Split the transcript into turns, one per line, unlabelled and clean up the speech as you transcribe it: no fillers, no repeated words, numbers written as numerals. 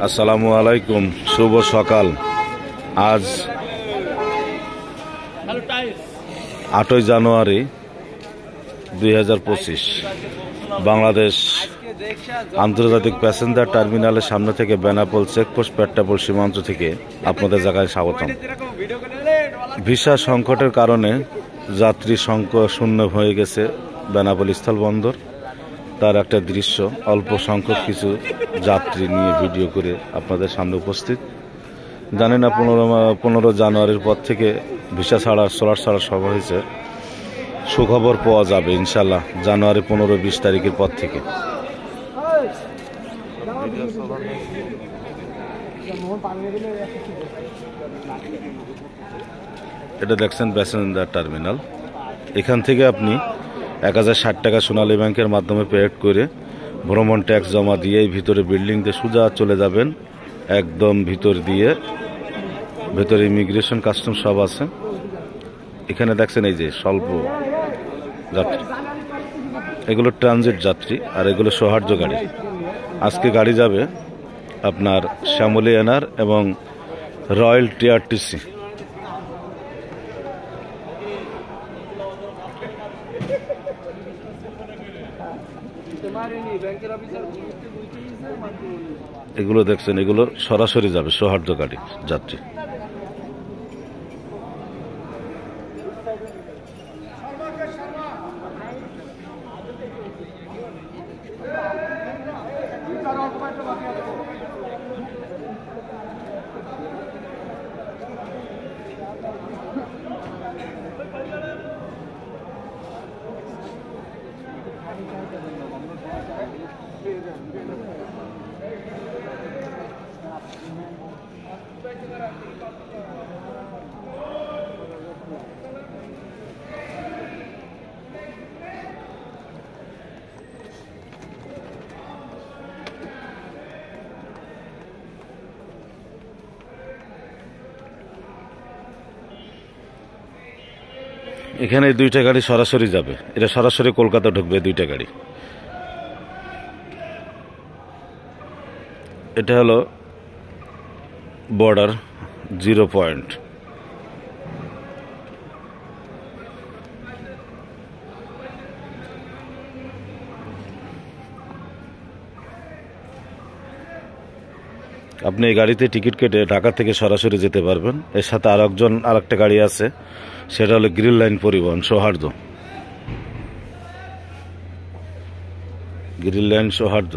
আসসালামু আলাইকুম, শুভ সকাল। আজ 8ই জানুয়ারি 2025। বাংলাদেশ আন্তর্জাতিক প্যাসেঞ্জার টার্মিনালের সামনে থেকে বেনাপোল চেকপোস্ট পেট্টাপোল সীমান্ত থেকে আপনাদের জায়গায় স্বাগতম। ভিসা সংকটের কারণে যাত্রী সংখ্যা শূন্য হয়ে গেছে বেনাপোল স্থলবন্দর। তার একটা দৃশ্য অল্প সংখ্যক কিছু যাত্রী নিয়ে ভিডিও করে আপনাদের সামনে উপস্থিত। জানি না 15 জানুয়ারির পর থেকে ভিসা ছাড়া সোলার ছাড়া সব হয়েছে। সুখবর পাওয়া যাবে ইনশাল্লাহ জানুয়ারি 15-20 তারিখের পর থেকে। এটা দেখছেন প্যাসেঞ্জার টার্মিনাল। এখান থেকে আপনি 1060 টাকা সোনালী ব্যাংকের মাধ্যমে পেড করে ভ্রমণ ট্যাক্স জমা দিয়ে ভিতরে বিল্ডিং দিয়ে সোজা চলে যাবেন। একদম ভিতর দিয়ে ভেতরে ইমিগ্রেশন কাস্টম সব আছে। এখানে দেখছেন এই যে স্বল্প যাত্রী, এগুলো ট্রানজিট যাত্রী আর এগুলো সৌহার্দ্য গাড়ি। আজকে গাড়ি যাবে আপনার শ্যামলী এনআর এবং রয়্যাল টিআরটিসি। এগুলো দেখছেন, এগুলো সরাসরি যাবে সৌহার্দ্য গাড়ি যাত্রী। এখানে দুইটা গাড়ি সরাসরি যাবে, এটা সরাসরি কলকাতা ঢুকবে দুইটা গাড়ি। এটা হলো বর্ডার 0 পয়েন্ট। আপনি এই গাড়িতে টিকিট কেটে ঢাকা থেকে সরাসরি যেতে পারবেন। এর সাথে আরেকটা গাড়ি আছে, সেটা হলো গ্রিন লাইন পরিবহন সৌহার্দ্য। গ্রিন লাইন সৌহার্দ্য।